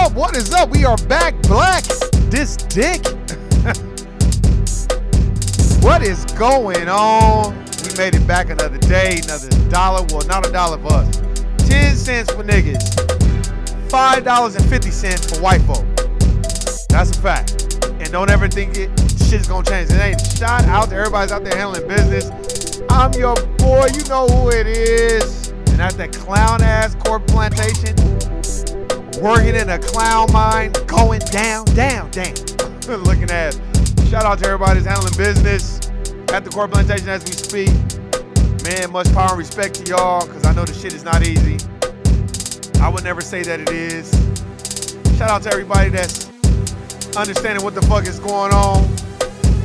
up? What is up? We are back, Black. This dick. What is going on? We made it back another day, another dollar. Well, not a dollar for us. 10 cents for niggas. $5.50 for white folk. That's a fact. And don't ever think shit's gonna change. It ain't. Shout out to everybody's out there handling business. I'm your boy. You know who it is. And that's that clown ass corporate plantation. Working in a clown mine, going down. Looking at. Shout out to everybody that's handling business at the corporate plantation as we speak. Man, much power and respect to y'all, because I know the shit is not easy. I would never say that it is. Shout out to everybody that's understanding what the fuck is going on.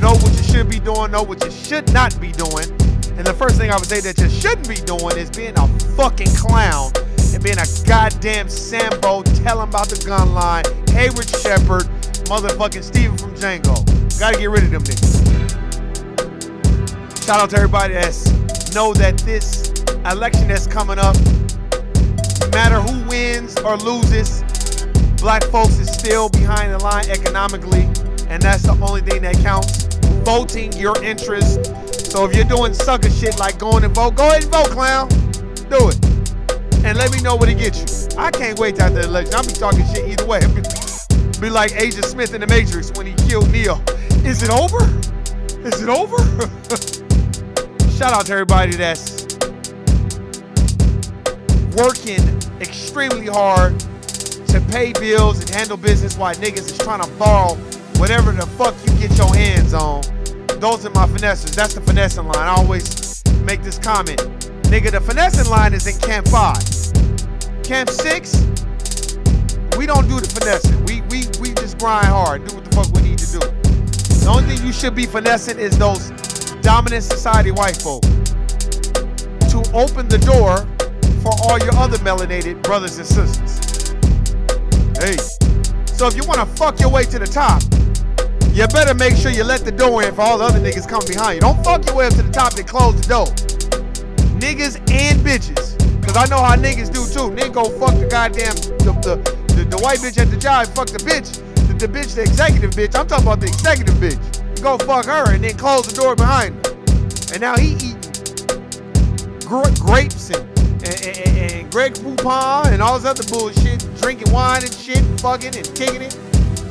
Know what you should be doing, know what you should not be doing. And the first thing I would say that you shouldn't be doing is being a fucking clown and being a goddamn Sambo telling about the gun line. Hayward Shepherd, motherfucking Steven from Django. Gotta get rid of them niggas. Shout out to everybody that's know that this election that's coming up, no matter who wins or loses, black folks is still behind the line economically, and that's the only thing that counts. Voting your interest. So if you're doing sucker shit like going and vote, go ahead and vote, clown. Do it. And let me know what it gets you. I can't wait till the election. I'll be talking shit either way. Be like Agent Smith in The Matrix when he killed Neo. Is it over? Is it over? Shout out to everybody that's working extremely hard to pay bills and handle business while niggas is trying to borrow whatever the fuck you get your hands on. Those are my finessers. That's the finessing line. I always make this comment. Nigga, the finessing line is in Camp 5. Camp 6, we don't do the finessing. We just grind hard, do what the fuck we need to do. The only thing you should be finessing is those dominant society white folk to open the door for all your other melanated brothers and sisters. Hey, so if you want to fuck your way to the top, you better make sure you let the door in for all the other niggas come behind you. Don't fuck your way up to the top and close the door. Niggas and bitches, cause I know how niggas do too. Nigga go fuck the goddamn the white bitch at the job, fuck the bitch. The bitch, the executive bitch. I'm talking about the executive bitch. You go fuck her and then close the door behind her. And now he eating grapes and Greg Poupon and all this other bullshit, drinking wine and shit, fucking and kicking it,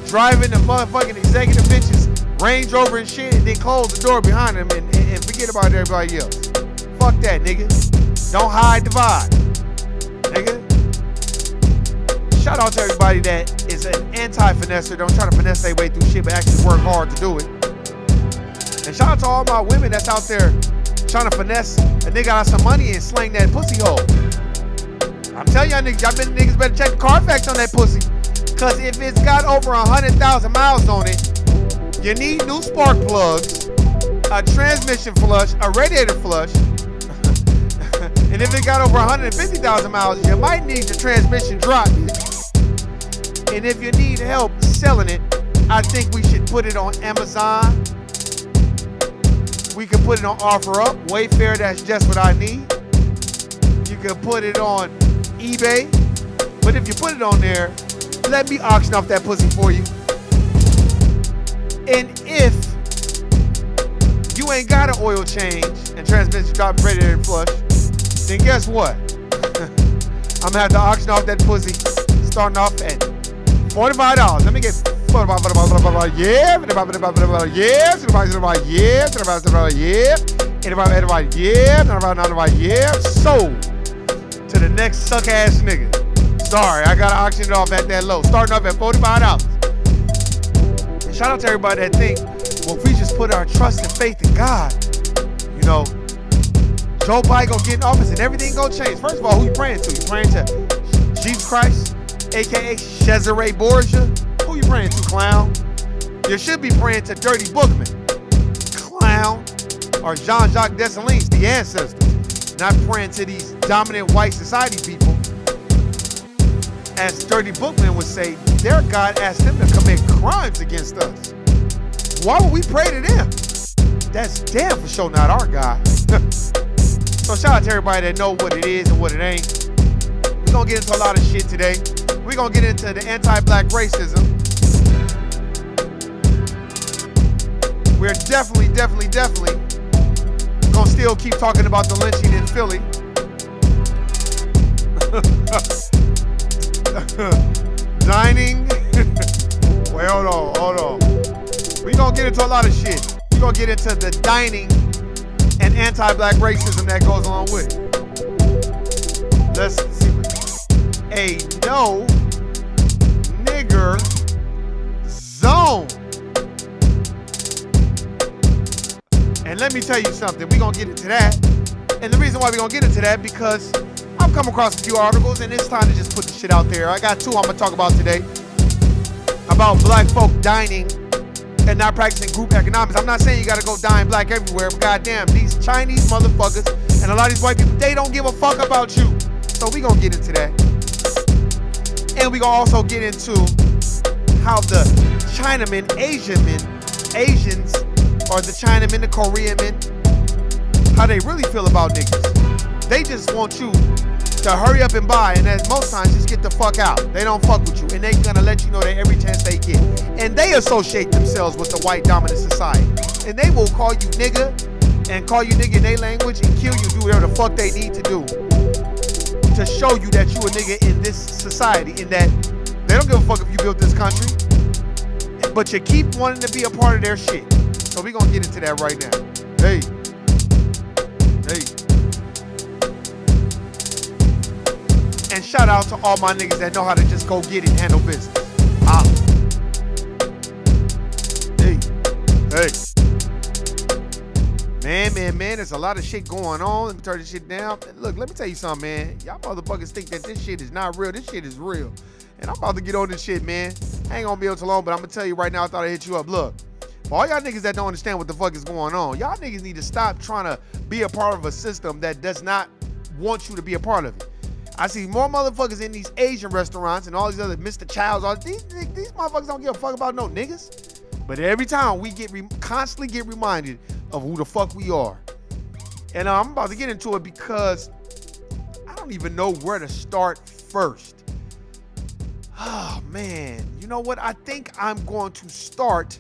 driving the motherfucking executive bitches Range Rover and shit, and then close the door behind him and forget about everybody else. Fuck that, nigga. Don't hide the vibe, nigga. Shout out to everybody that is an anti-finesser. Don't try to finesse their way through shit, but actually work hard to do it. And shout out to all my women that's out there trying to finesse a nigga out of some money and slang that pussy hole. I'm telling y'all niggas better check the Carfax on that pussy. Cause if it's got over 100,000 miles on it, you need new spark plugs, a transmission flush, a radiator flush. And if it got over 150,000 miles, you might need the transmission drop. And if you need help selling it, I think we should put it on Amazon. We can put it on OfferUp, Wayfair, that's just what I need. You can put it on eBay. But if you put it on there, let me auction off that pussy for you. And if you ain't got an oil change and transmission drop radiator flush, then guess what? I'm gonna have to auction off that pussy starting off at $45. Let me get $45. Yeah. Sold to the next suck ass nigga. Sorry, I gotta auction it off at that low. Starting off at $45. And shout out to everybody that think, well, if we just put our trust and faith in God, you know, Joe Biden gonna get in office and everything gonna change. First of all, who you praying to? You praying to Jesus Christ, aka Cesare Borgia? Who you praying to, clown? You should be praying to Dirty Bookman, clown, or Jean-Jacques Dessalines, the ancestors. Not praying to these dominant white society people. As Dirty Bookman would say, their God asked them to commit crimes against us. Why would we pray to them? That's damn for sure not our God. So shout out to everybody that know what it is and what it ain't. We're gonna get into a lot of shit today. We're gonna get into the anti-black racism. We're definitely gonna still keep talking about the lynching in Philly. Dining. Wait, hold on. We're gonna get into a lot of shit. We're gonna get into the dining and anti-black racism that goes along with it. Let's see. A no nigger zone. And let me tell you something, we're gonna get into that. And the reason why we're gonna get into that, because I've come across a few articles and it's time to just put the shit out there. I got two I'm gonna talk about today. About black folk dining and not practicing group economics. I'm not saying you gotta go dine black everywhere, but goddamn, these Chinese motherfuckers and a lot of these white people, they don't give a fuck about you. So we gonna get into that. And we gonna also get into how the Chinamen, Asians, or the Chinamen, the Korean men, how they really feel about niggas. They just want you to hurry up and buy, and at most times just get the fuck out. They don't fuck with you, and they gonna let you know that every chance they get. And they associate themselves with the white dominant society. And they will call you nigga, and call you nigga in their language, and kill you, do whatever the fuck they need to do to show you that you a nigga in this society, in that they don't give a fuck if you built this country, but you keep wanting to be a part of their shit. So we gonna get into that right now. Hey. And shout out to all my niggas that know how to just go get it and handle business. Man, there's a lot of shit going on. Let me turn this shit down. Look, let me tell you something, man. Y'all motherfuckers think that this shit is not real. This shit is real. And I'm about to get on this shit, man. I ain't gonna be able to long, but I'm gonna tell you right now, I thought I'd hit you up. Look, for all y'all niggas that don't understand what the fuck is going on, y'all niggas need to stop trying to be a part of a system that does not want you to be a part of it. I see more motherfuckers in these Asian restaurants and all these other Mr. Chow's. All these motherfuckers don't give a fuck about no niggas. But every time we constantly get reminded of who the fuck we are. And I'm about to get into it because I don't even know where to start first. Oh man, you know what? I think I'm going to start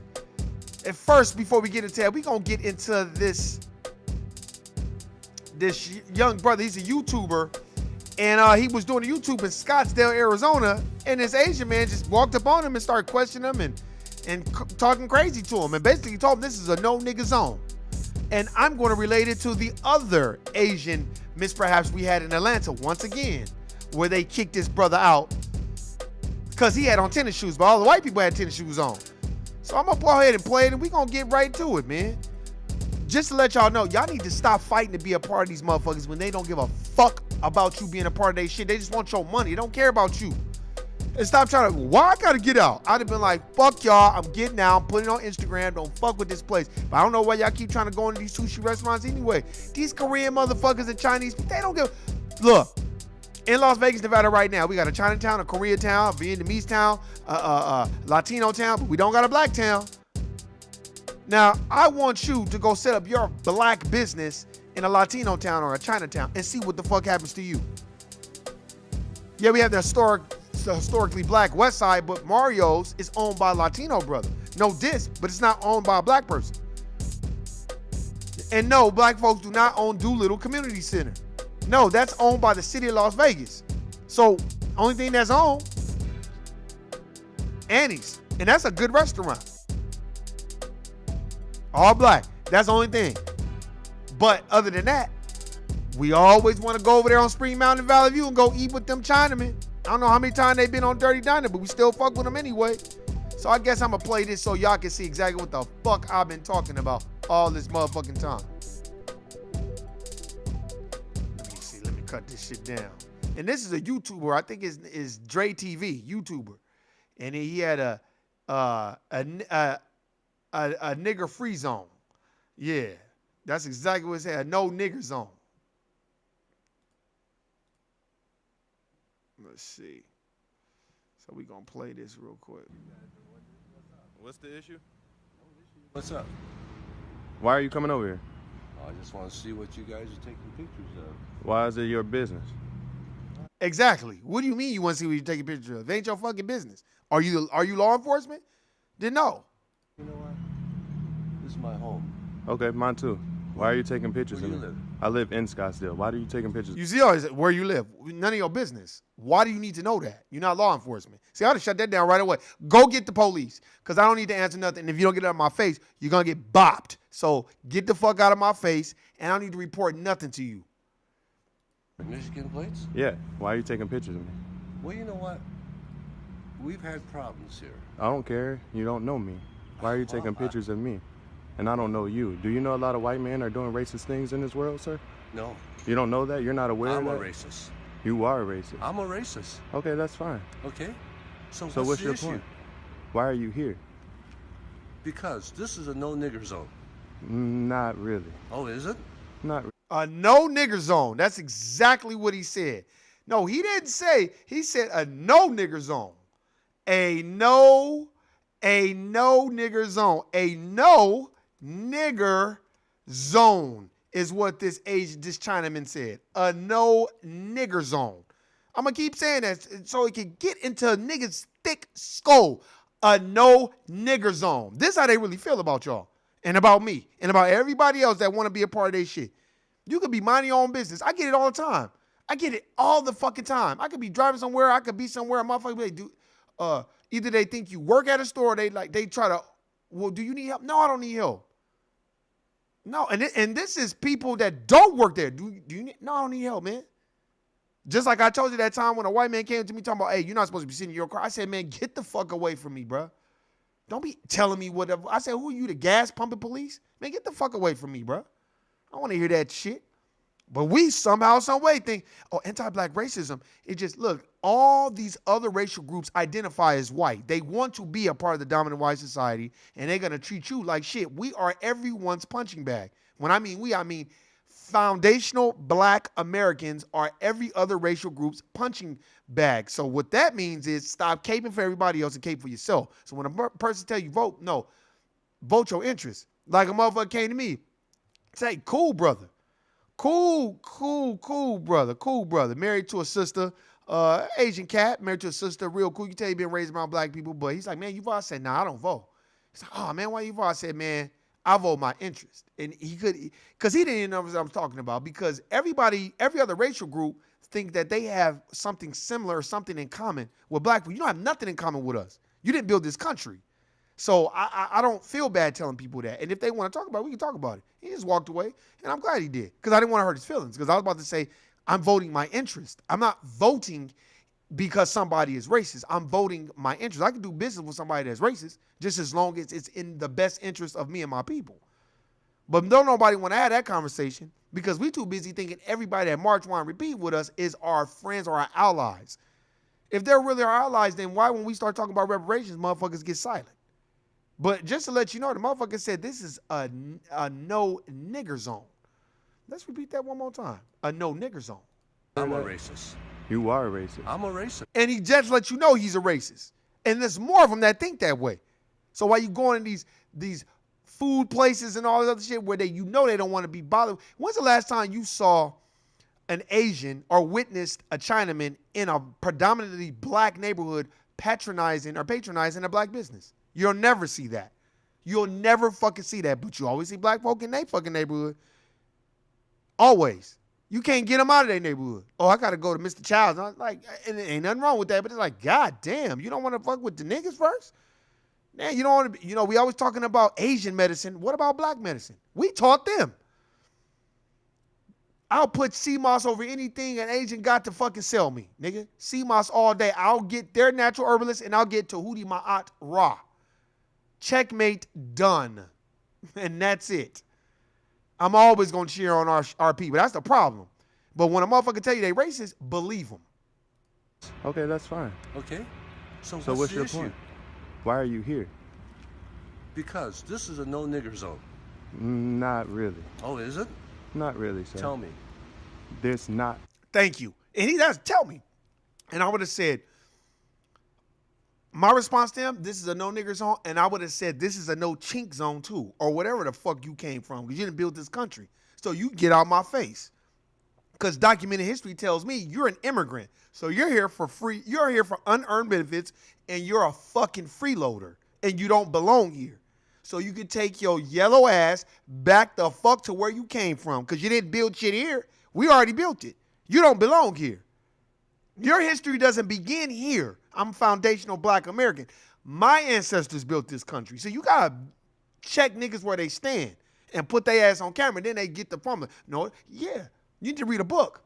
at first. Before we get into that, we're gonna get into this young brother. He's a YouTuber, and he was doing a YouTube in Scottsdale, Arizona, and this Asian man just walked up on him and started questioning him and talking crazy to him, and basically told him this is a no nigga zone. And I'm going to relate it to the other Asian misperhaps we had in Atlanta once again, where they kicked this brother out because he had on tennis shoes, but all the white people had tennis shoes on. So I'm gonna go ahead and play it, and we're gonna get right to it, man. Just to let y'all know, y'all need to stop fighting to be a part of these motherfuckers when they don't give a fuck about you being a part of their shit. They just want your money. They don't care about you. And stop trying to, why I gotta get out? I'd have been like, fuck y'all, I'm getting out, I'm putting it on Instagram, don't fuck with this place. But I don't know why y'all keep trying to go into these sushi restaurants anyway. These Korean motherfuckers and Chinese, they don't give, look, in Las Vegas, Nevada right now, we got a Chinatown, a Koreatown, a Vietnamese town, Latino town, but we don't got a black town. Now, I want you to go set up your black business in a Latino town or a Chinatown and see what the fuck happens to you. Yeah, we have the historically black West Side, but Mario's is owned by a Latino brother. No diss, but it's not owned by a black person. And no, black folks do not own Doolittle Community Center. No, that's owned by the city of Las Vegas. So, only thing that's owned, Annie's. And that's a good restaurant. All black. That's the only thing. But other than that, we always want to go over there on Spring Mountain Valley View and go eat with them Chinamen. I don't know how many times they've been on Dirty Diner, but we still fuck with them anyway. So I guess I'm going to play this so y'all can see exactly what the fuck I've been talking about all this motherfucking time. Let me see. Let me cut this shit down. And this is a YouTuber. I think is Dre TV, YouTuber. And he had a nigger free zone. Yeah, that's exactly what it said. A no nigger zone. Let's see. So we gonna play this real quick. What's the issue? What's up? Why are you coming over here? I just want to see what you guys are taking pictures of. Why is it your business? Exactly. What do you mean you want to see what you're taking pictures of? It ain't your fucking business. Are you law enforcement? Then no. You know what? This is my home. Okay, mine too. Why are you taking pictures Where of do me? you live? I live in Scottsdale. Why are you taking pictures? You see always where you live. None of your business. Why do you need to know that? You're not law enforcement. See, I would have shut that down right away. Go get the police, because I don't need to answer nothing. And if you don't get it out of my face, you're going to get bopped. So get the fuck out of my face, and I don't need to report nothing to you. Michigan plates? Yeah. Why are you taking pictures of me? Well, you know what? We've had problems here. I don't care. You don't know me. Why are you taking pictures of me? And I don't know you. Do you know a lot of white men are doing racist things in this world, sir? No. You don't know that? You're not aware I'm of a that? racist. You are a racist. I'm a racist. Okay, that's fine. Okay? So So what's the your issue? point? Why are you here? Because this is a no nigger zone. Not really. Oh, is it? Not really. A no nigger zone. That's exactly what he said. No, he didn't say. He said a no nigger zone. A no nigger zone. A no nigger zone is what this Chinaman said. A no nigger zone. I'm going to keep saying that so it can get into a nigga's thick skull. A no nigger zone. This is how they really feel about y'all and about me and about everybody else that want to be a part of their shit. You could be minding your own business. I get it all the time. I get it all the fucking time. I could be driving somewhere. I could be somewhere. A motherfucker, they do. Either they think you work at a store. Or they try to. Well, do you need help? No, I don't need help. No, and this is people that don't work there. Do you need? No, I don't need help, man. Just like I told you that time when a white man came to me talking about, hey, you're not supposed to be sitting in your car. I said, man, get the fuck away from me, bro. Don't be telling me whatever. I said, who are you, the gas pumping police? Man, get the fuck away from me, bro. I don't want to hear that shit. But we somehow, some way think, oh, anti-black racism. It just, look, all these other racial groups identify as white. They want to be a part of the dominant white society, and they're going to treat you like shit. We are everyone's punching bag. When I mean we, I mean foundational black Americans are every other racial group's punching bag. So what that means is stop caping for everybody else and cape for yourself. So when a person tell you vote, no, vote your interest. Like a motherfucker came to me, say, cool, brother. Cool brother. Married to a sister, Asian cat, married to a sister, real cool. You can tell he been raised around black people, but he's like, man, you vote? I said, nah, I don't vote. He's like, oh, man, why you vote? I said, man, I vote my interest. And he could, because he didn't even know what I was talking about, because every other racial group think that they have something similar or something in common with black people. You don't have nothing in common with us. You didn't build this country. So I don't feel bad telling people that. And if they want to talk about it, we can talk about it. He just walked away, and I'm glad he did, because I didn't want to hurt his feelings, because I was about to say, I'm voting my interest. I'm not voting because somebody is racist. I'm voting my interest. I can do business with somebody that's racist just as long as it's in the best interest of me and my people. But don't nobody want to have that conversation, because we too busy thinking everybody that march, want, and repeat with us is our friends or our allies. If they're really our allies, then why when we start talking about reparations, motherfuckers get silent? But just to let you know, the motherfucker said this is a no nigger zone. Let's repeat that one more time. A no nigger zone. I'm a racist. You are a racist. I'm a racist. And he just let you know he's a racist. And there's more of them that think that way. So while you going in these food places and all this other shit where they don't want to be bothered. When's the last time you saw an Asian or witnessed a Chinaman in a predominantly black neighborhood patronizing a black business? You'll never see that. You'll never fucking see that. But you always see black folk in their fucking neighborhood. Always. You can't get them out of their neighborhood. Oh, I got to go to Mr. Child's. I'm like, and there ain't nothing wrong with that. But it's like, God damn, you don't want to fuck with the niggas first? Man, you don't want to, we always talking about Asian medicine. What about black medicine? We taught them. I'll put sea moss over anything an Asian got to fucking sell me, nigga. Sea moss all day. I'll get their natural herbalist and I'll get Tahuti Ma'at Ra. Checkmate, done. And that's it. I'm always going to cheer on our people. That's the problem. But when a motherfucker tell you they racist, believe them. Okay, that's fine. Okay? So what's the your issue? point? Why are you here? Because this is a no nigger zone. Not really. Oh, is it? Not really, sir. Tell me. There's not. Thank you. And he does tell me. And I would have said, my response to him, this is a no nigger zone. And I would have said, this is a no chink zone too. Or whatever the fuck you came from. Because you didn't build this country. So you get out my face. Because documented history tells me you're an immigrant. So you're here for free. You're here for unearned benefits, and you're a fucking freeloader, and you don't belong here. So you can take your yellow ass back the fuck to where you came from, because you didn't build shit here. We already built it. You don't belong here. Your history doesn't begin here. I'm foundational black American. My ancestors built this country. So you gotta check niggas where they stand and put their ass on camera. Then they get the formula. No, yeah, you need to read a book.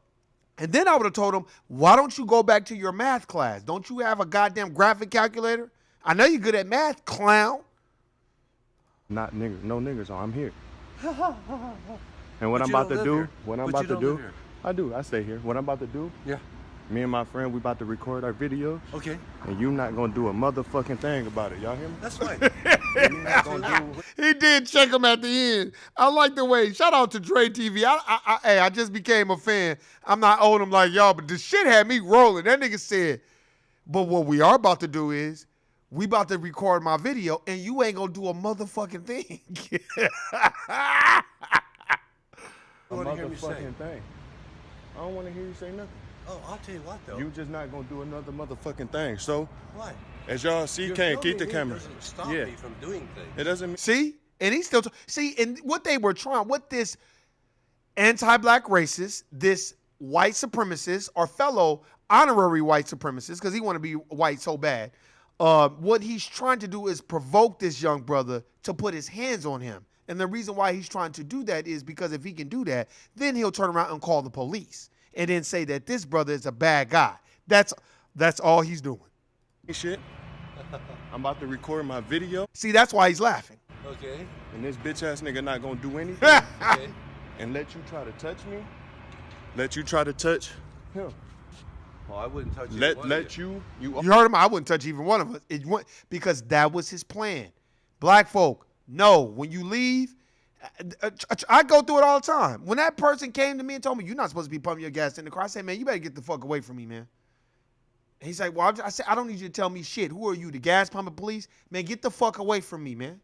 And then I would have told them, why don't you go back to your math class? Don't you have a goddamn graphic calculator? I know you're good at math, clown. Not niggers, no niggers on. I'm here. And what But I'm you about don't to live do, here. what I'm But about you to don't do, live here. I do. I stay here. What I'm about to do, Yeah. me and my friend, we about to record our video, Okay. and you not gonna do a motherfucking thing about it. Y'all hear me? That's fine. You not gonna do. He did check him at the end. I like the way. Shout out to Dre TV. I just became a fan. I'm not owing him like y'all, but the shit had me rolling. That nigga said, but what we are about to do is, we about to record my video, and you ain't gonna do a motherfucking thing. A What do you hear me say? motherfucking thing. I don't want to hear you say nothing. Oh, I'll tell you what though. You just not gonna do another motherfucking thing. So, Why? as y'all see, You're can't keep filming the me camera. doesn't stop Yeah, me from doing things. it doesn't mean. See? And he's still, see, and what they were trying, what this anti-black racist, this white supremacist, or fellow honorary white supremacist, because he want to be white so bad, what he's trying to do is provoke this young brother to put his hands on him. And the reason why he's trying to do that is because if he can do that, then he'll turn around and call the police and then say that this brother is a bad guy. That's all he's doing. Shit. I'm about to record my video, See, that's why he's laughing. Okay. and this bitch ass nigga not gonna do anything Okay. and let you try to touch me. Let you try to touch him. Well, I wouldn't touch it. Let you. You heard him? I wouldn't touch even one of us. It went, because that was his plan. Black folk, no, when you leave, I go through it all the time. When that person came to me and told me, you're not supposed to be pumping your gas in the car, I said, man, you better get the fuck away from me, man. And he's like, well, I said, I don't need you to tell me shit. Who are you, the gas pumping police? Man, get the fuck away from me, man.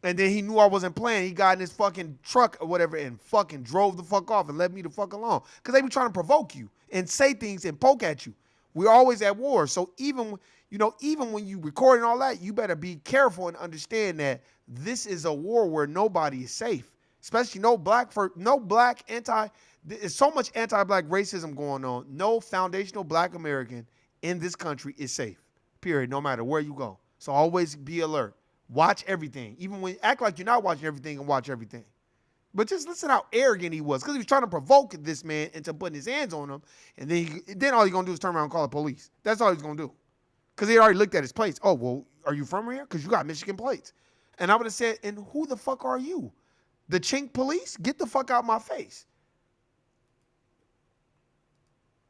And then he knew I wasn't playing. He got in his fucking truck or whatever and fucking drove the fuck off and left me the fuck alone. Because they be trying to provoke you and say things and poke at you. We're always at war. So even when you record and all that, you better be careful and understand that this is a war where nobody is safe. Especially there's so much anti-black racism going on. No foundational black American in this country is safe. Period. No matter where you go. So always be alert. Watch everything. Even when act like you're not watching everything and watch everything. But just listen how arrogant he was. Because he was trying to provoke this man into putting his hands on him. And then all he's going to do is turn around and call the police. That's all he's going to do. Because he already looked at his plates. Oh, well, are you from here? Because you got Michigan plates. And I would have said, and who the fuck are you? The chink police? Get the fuck out my face.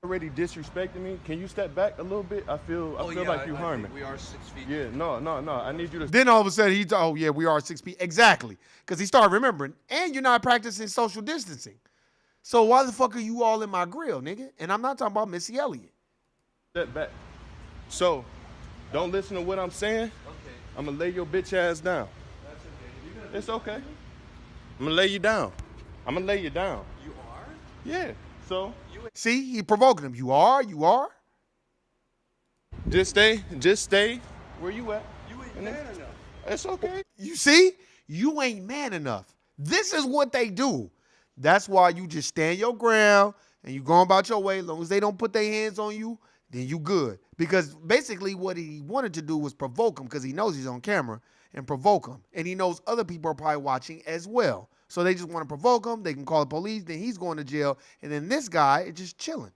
Already disrespecting me. Can you step back a little bit? I feel like you harm me. We are 6 feet. Yeah, no. I need you to. Then all of a sudden, oh yeah, we are 6 feet. Exactly. Because he started remembering. And you're not practicing social distancing. So why the fuck are you all in my grill, nigga? And I'm not talking about Missy Elliott. Step back. So, don't listen to what I'm saying. Okay. I'm gonna lay your bitch ass down. That's okay. You're gonna It's okay. I'm gonna lay you down. I'm gonna lay you down. You are? Yeah. So, See, he provoking him. You are. just stay where you at. You ain't man enough. It's okay. You see, you ain't man enough. This is what they do. That's why you just stand your ground and you go about your way. As long as they don't put their hands on you, then you good. Because basically what he wanted to do was provoke him because he knows he's on camera and provoke him. And he knows other people are probably watching as well. So they just want to provoke him. They can call the police. Then he's going to jail. And then this guy is just chilling.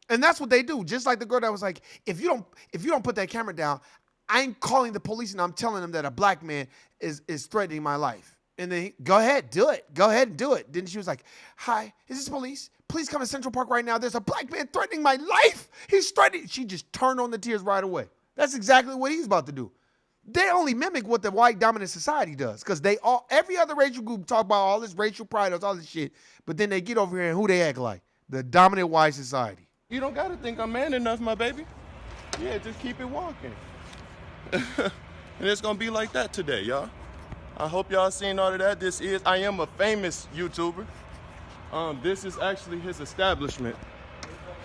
And that's what they do. Just like the girl that was like, if you don't put that camera down, I'm calling the police and I'm telling them that a black man is threatening my life. And then go ahead, do it. Go ahead and do it. Then she was like, hi, is this police? Please come to Central Park right now. There's a black man threatening my life. He's threatening. She just turned on the tears right away. That's exactly what he's about to do. They only mimic what the white dominant society does. Because every other racial group talk about all this racial pride, all this shit. But then they get over here and who they act like? The dominant white society. You don't gotta think I'm man enough, my baby. Yeah, just keep it walking. And it's gonna be like that today, y'all. I hope y'all seen all of that. I am a famous YouTuber. This is actually his establishment.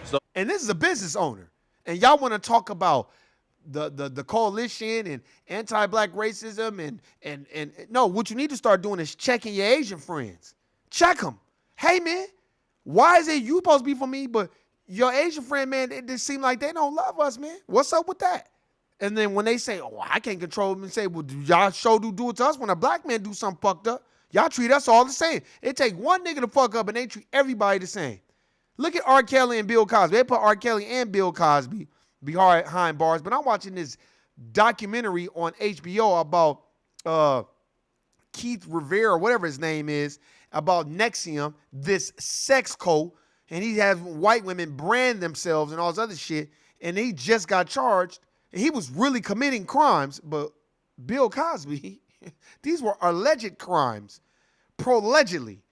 So And this is a business owner. And y'all want to talk about the coalition and anti-black racism and no, what you need to start doing is checking your Asian friends. Check them. Hey, man, why is it you supposed to be for me, but your Asian friend, man, it just seems like they don't love us, man. What's up with that? And then when they say, oh, I can't control them, and say, well, do y'all sure do it to us when a black man do something fucked up? Y'all treat us all the same. It take one nigga to fuck up and they treat everybody the same. Look at R. Kelly and Bill Cosby. They put R. Kelly and Bill Cosby behind bars, but I'm watching this documentary on HBO about Keith Rivera, whatever his name is, about Nexium, this sex cult, and he has white women brand themselves and all this other shit, and he just got charged. And he was really committing crimes, but Bill Cosby, these were alleged crimes, allegedly.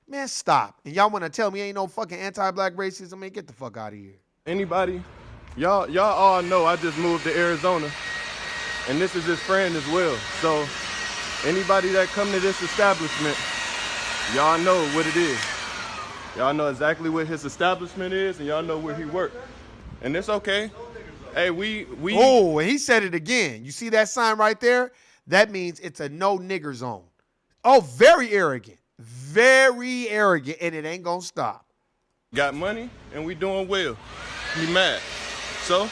Man, stop. And y'all want to tell me ain't no fucking anti-black racism? Man, get the fuck out of here. anybody, y'all all know I just moved to Arizona, and this is his friend as well. So anybody that come to this establishment, y'all know what it is. Y'all know exactly what his establishment is, and y'all know where he worked. And it's okay. Hey, we. Oh, and he said it again. You see that sign right there? That means it's a no nigger zone. Oh, very arrogant. Very arrogant, and it ain't gonna stop. Got money, and we doing well. He mad. So,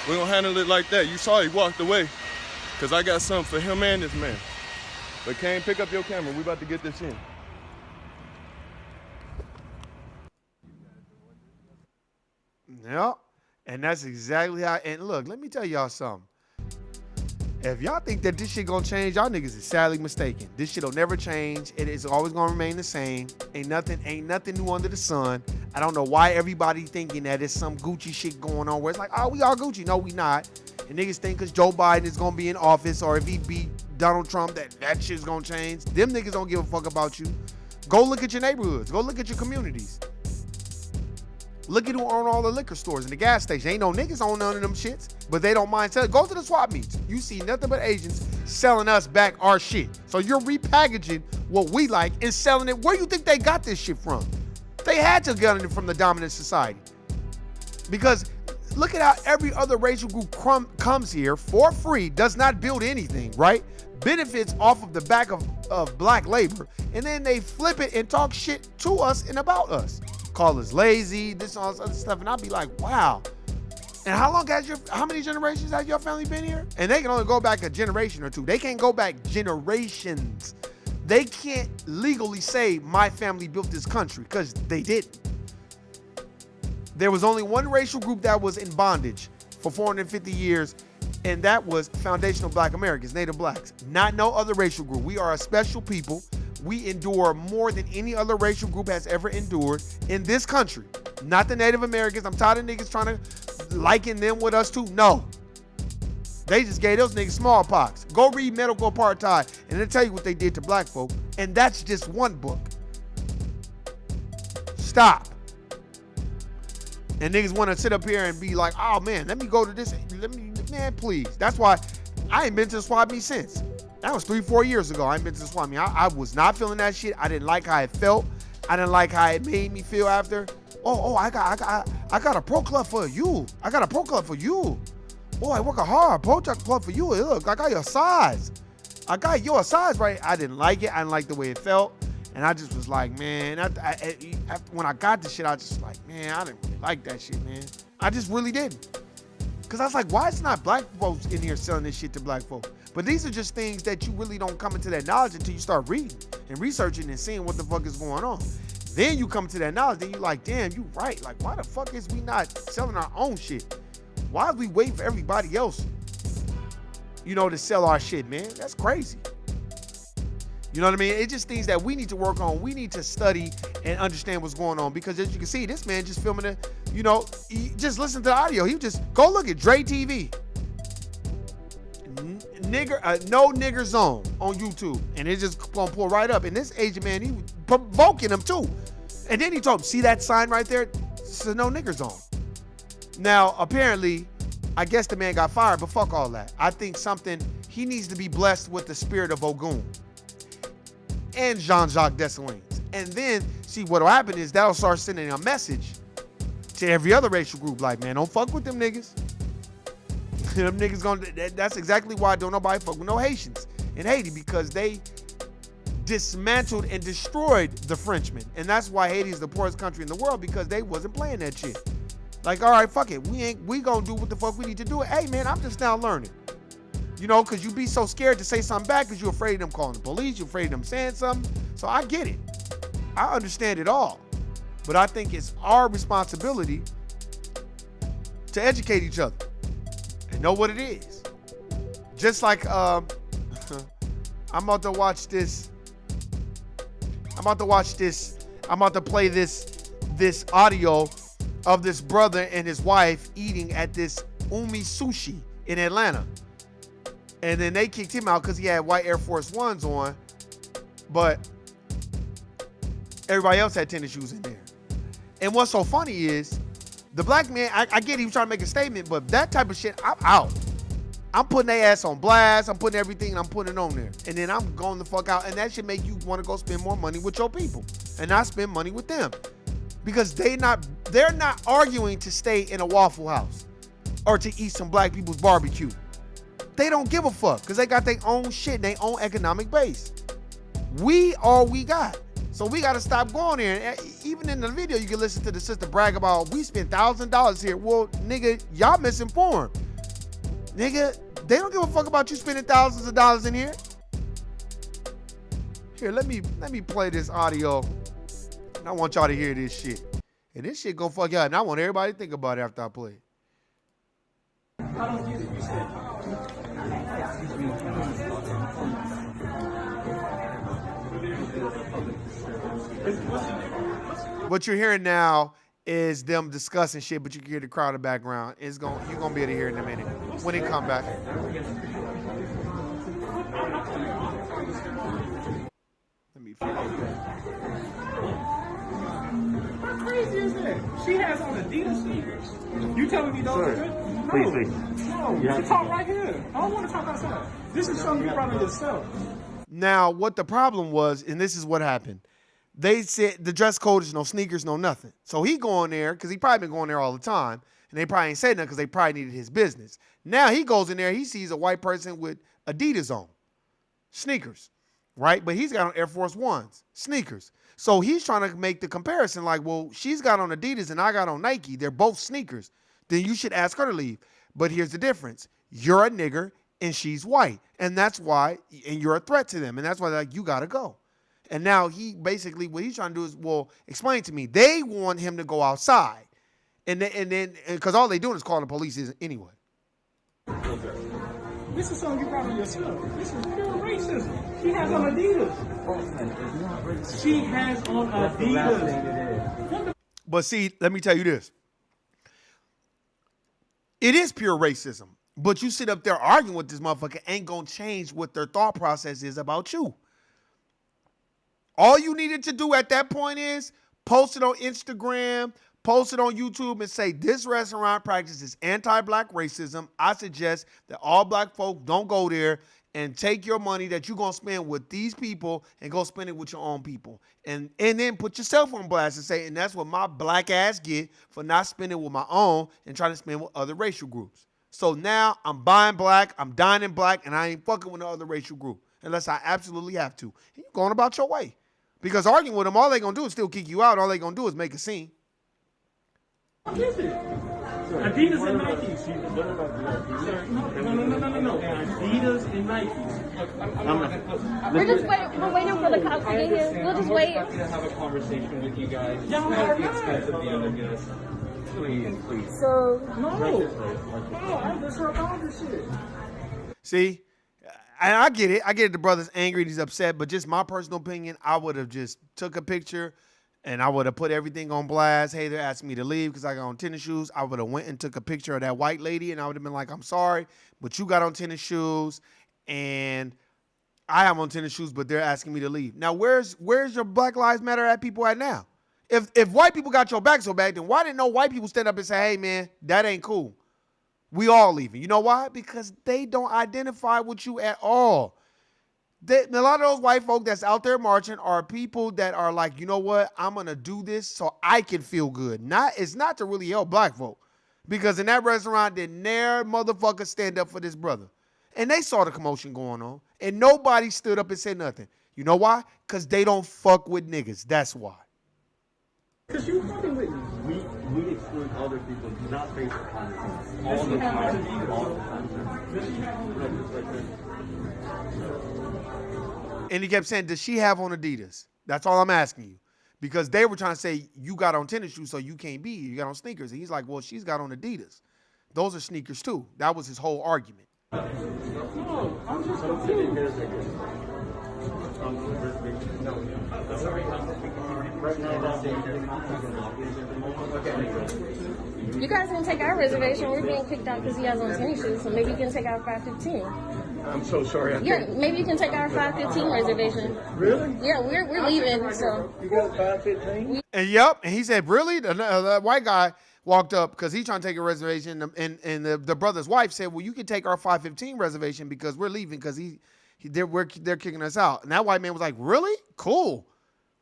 we gonna handle it like that. You saw he walked away, because I got something for him and this man. But Kane, pick up your camera. We about to get this in. Yep. And that's exactly how, and look, let me tell y'all something. If y'all think that this shit gonna change, y'all niggas is sadly mistaken. This shit'll never change. It is always gonna remain the same. Ain't nothing new under the sun. I don't know why everybody thinking that it's some Gucci shit going on where it's like, oh, we all Gucci. No, we not. And niggas think because Joe Biden is gonna be in office or if he beat Donald Trump that shit's gonna change. Them niggas don't give a fuck about you. Go look at your neighborhoods. Go look at your communities. Look at who own all the liquor stores and the gas stations. Ain't no niggas own none of them shits, but they don't mind selling. Go to the swap meets. You see nothing but Asians selling us back our shit. So you're repackaging what we like and selling it. Where you think they got this shit from? They had to get it from the dominant society. Because look at how every other racial group comes here for free, does not build anything, right? Benefits off of the back of black labor, and then they flip it and talk shit to us and about us. Call us lazy, this and all this other stuff, and I'll be like, wow. And how many generations has your family been here? And they can only go back a generation or two. They can't go back generations. They can't legally say my family built this country because they didn't. There was only one racial group that was in bondage for 450 years, and that was foundational black Americans, Native blacks. Not no other racial group. We are a special people. We endure more than any other racial group has ever endured in this country. Not the Native Americans. I'm tired of niggas trying to liken them with us too. No. They just gave those niggas smallpox. Go read Medical Apartheid and they'll tell you what they did to black folk. And that's just one book. Stop. And niggas want to sit up here and be like, oh man, let me go to this. Man, please. That's why I ain't been to the swap meet since. That was 3-4 years ago. I ain't been to the swap meet. I was not feeling that shit. I didn't like how it felt. I didn't like how it made me feel after. I got a pro club for you. I got a pro club for you. Oh, I work hard. Pro club for you. Look, I got your size. I got your size, right? I didn't like it. I didn't like the way it felt. And I just was like, man, when I got this shit, I just like, man, I didn't really like that shit, man. I just really didn't. Because I was like, why is not black folks in here selling this shit to black folks? But these are just things that you really don't come into that knowledge until you start reading and researching and seeing what the fuck is going on. Then you come to that knowledge, then you're like, damn, you right. Like, why the fuck is we not selling our own shit? Why are we waiting for everybody else, to sell our shit, man? That's crazy. You know what I mean? It's just things that we need to work on. We need to study and understand what's going on. Because as you can see, this man just filming it, just listen to the audio. He just, go look at Dre TV. No nigger zone on YouTube. And it's just gonna pull right up. And this Asian man, he was provoking him too. And then he told him, see that sign right there? It's a no nigger zone. Now, apparently, I guess the man got fired, but fuck all that. I think he needs to be blessed with the spirit of Ogun and Jean-Jacques Dessalines And then, see, what'll happen is that'll start sending a message to every other racial group, like, man, don't fuck with them niggas. Them niggas gonna, that's exactly why don't nobody fuck with no Haitians in Haiti, because they dismantled and destroyed the Frenchmen. And that's why Haiti is the poorest country in the world, because they wasn't playing that shit. Like, all right, fuck it. We gonna do what the fuck we need to do. Hey, man, I'm just now learning. You know, because you be so scared to say something back because you're afraid of them calling the police. You're afraid of them saying something. So I get it. I understand it all. But I think it's our responsibility to educate each other and know what it is. Just like I'm about to watch this. I'm about to play this audio of this brother and his wife eating at this Umi Sushi in Atlanta. And then they kicked him out because he had white Air Force Ones on, but everybody else had tennis shoes in there. And what's so funny is the black man, I get he was trying to make a statement, but that type of shit, I'm out. I'm putting their ass on blast. I'm putting everything and I'm putting it on there. And then I'm going the fuck out. And that should make you want to go spend more money with your people and not spend money with them. Because they're not arguing to stay in a Waffle House or to eat some black people's barbecue. They don't give a fuck because they got their own shit, their own economic base. We all we got. So we got to stop going there. And even in the video, you can listen to the sister brag about, we spent $1,000 here. Well, nigga, y'all misinformed. Nigga, they don't give a fuck about you spending thousands of dollars in here. Here, let me play this audio. And I want y'all to hear this shit. And this shit gonna fuck y'all. And I want everybody to think about it after I play it. I don't get it. You said. What you're hearing now is them discussing shit, but you can hear the crowd in the background. You're gonna be able to hear it in a minute when it come back. Let me figure it How crazy is that? She has on Adidas sneakers. You telling me those are good? No. Please. No, you can talk right here. I don't want to talk outside. This is something you brought on yourself. Now, what the problem was, and this is what happened. They said the dress code is no sneakers, no nothing. So he going there because he probably been going there all the time, and they probably ain't said nothing because they probably needed his business. Now he goes in there, he sees a white person with Adidas on, sneakers, right? But he's got on Air Force Ones, sneakers. So he's trying to make the comparison like, well, she's got on Adidas and I got on Nike. They're both sneakers. Then you should ask her to leave. But here's the difference. You're a nigger and she's white. And that's why, and you're a threat to them. And that's why they're like, you got to go. And now he basically, what he's trying to do is, well, explain to me. They want him to go outside. And then, because all they doing is calling the police anyway. This is something you brought on yourself. This is pure racism. She has on Adidas. She has on Adidas. But see, let me tell you this. It is pure racism. But you sit up there arguing with this motherfucker ain't going to change what their thought process is about you. All you needed to do at that point is post it on Instagram, post it on YouTube and say, this restaurant practices anti-black racism. I suggest that all black folk don't go there and take your money that you're going to spend with these people and go spend it with your own people. And then put yourself on blast and say, and that's what my black ass get for not spending with my own and trying to spend with other racial groups. So now I'm buying black, I'm dining black, and I ain't fucking with no other racial group unless I absolutely have to. And you're going about your way. Because arguing with them, all they going to do is still kick you out. All they going to do is make a scene. What is it? Adidas and Nikes. No. Adidas and Nikes. We're waiting for the cops to get here. We'll just wait. I'm to have a conversation with you guys. Y'all At are the not. expense of the other guests. Please. No. That's her about this shit. See? And I get it. I get it. The brother's angry and he's upset. But just my personal opinion, I would have just took a picture and I would have put everything on blast. Hey, they're asking me to leave because I got on tennis shoes. I would have went and took a picture of that white lady and I would have been like, I'm sorry, but you got on tennis shoes and I have on tennis shoes, but they're asking me to leave. Now, where's your Black Lives Matter at people at now? If white people got your back so bad, then why didn't no white people stand up and say, hey, man, that ain't cool? We all leaving. You know why? Because they don't identify with you at all. A lot of those white folk that's out there marching are people that are like, you know what? I'm going to do this so I can feel good. It's not to really help black folk. Because in that restaurant, they never motherfuckers stand up for this brother. And they saw the commotion going on. And nobody stood up and said nothing. You know why? Because they don't fuck with niggas. That's why. Because you fucking with me. We exclude other people, not based upon this. Does All she the have time. on Adidas? All the time. Does she have on Adidas? Right there. And he kept saying, does she have on Adidas? That's all I'm asking you. Because they were trying to say, you got on tennis shoes, so you can't be here. You got on sneakers. And he's like, well, she's got on Adidas. Those are sneakers, too. That was his whole argument. No, I'm just confused. You guys can take our reservation. We're being kicked out because he has on tennis shoes, so maybe you can take our 515. I'm so sorry. Yeah, maybe you can take our 515 reservation. Really? Yeah, we're leaving, so. You got 515? And he said, really? The white guy walked up because he's trying to take a reservation. And the brother's wife said, well, you can take our 515 reservation because we're leaving because they're kicking us out. And that white man was like, really? Cool.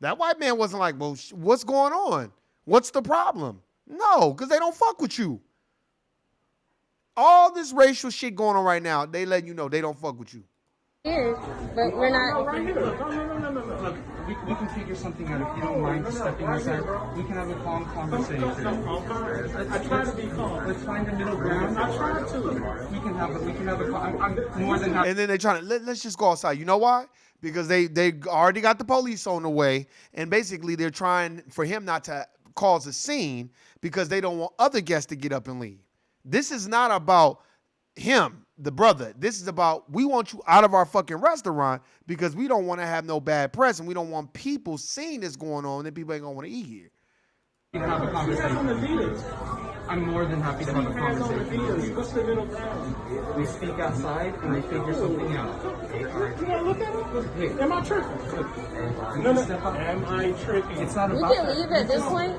That white man wasn't like, well, what's going on? What's the problem? No, because they don't fuck with you. All this racial shit going on right now, they letting you know they don't fuck with you. Here, but we're not. Right here. No. Look, we can figure something out. If you don't mind just stepping aside, we can have a calm conversation. I try to be calm. Let's find a middle ground. I try to. We can have a I'm more than happy. And then they trying to, let's just go outside. You know why? Because they already got the police on the way. And basically they're trying for him not to cause a scene because they don't want other guests to get up and leave. This is not about him, the brother. This is about, we want you out of our fucking restaurant because we don't want to have no bad press and we don't want people seeing this going on and people ain't going to want to eat here. We can have a She has on conversation. Adidas. I'm more than happy to have a She has on conversation with Adidas. you. What's the middle ground? We speak outside and we figure something out. You want to look at it? Am I tripping? No. Am I tripping? It's not We about can that. leave at this point.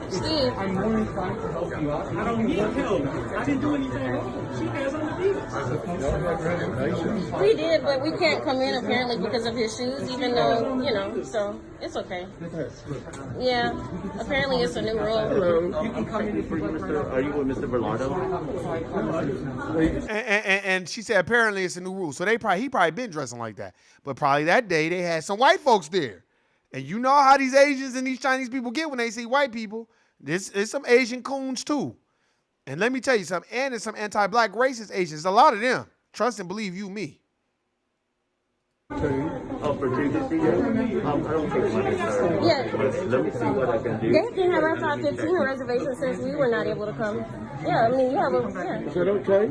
Steve. I'm more inclined to help you out. I don't need help. I didn't do anything wrong. She has on Adidas. We did, but we can't come in apparently because of his shoes, even though, so it's okay. Yeah, apparently it's a new rule. You can come in if you're Mr. Are you with Mr. Berlardo? And she said apparently it's a new rule. So he probably been dressing like that. But probably that day they had some white folks there. And you know how these Asians and these Chinese people get when they see white people. This is some Asian coons too. And let me tell you something, and there's some anti-black racist Asians. A lot of them. Trust and believe you me. Oh, for two to see you? I don't take money, sir. Yeah. But let me see what I can do. They can have our 515 reservation since we were not able to come. Yeah, I mean, you have a, yeah. Is that okay?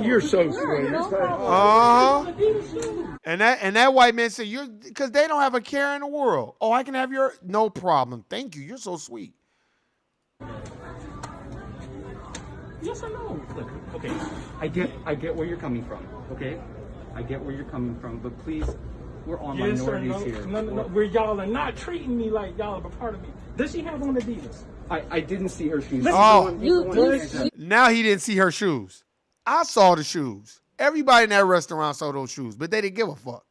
You're so sweet. No problem. And that white man said, because they don't have a care in the world. Oh, I can have your, no problem. Thank you. You're so sweet. Yes or no? Look, okay, I get where you're coming from, okay? I get where you're coming from, but please, we're all Yes or minorities no? here. No. Where y'all are not treating me like y'all are a part of me. Does she have on Adidas? I didn't see her shoes. Oh. You Now he didn't see her shoes. I saw the shoes. Everybody in that restaurant saw those shoes, but they didn't give a fuck.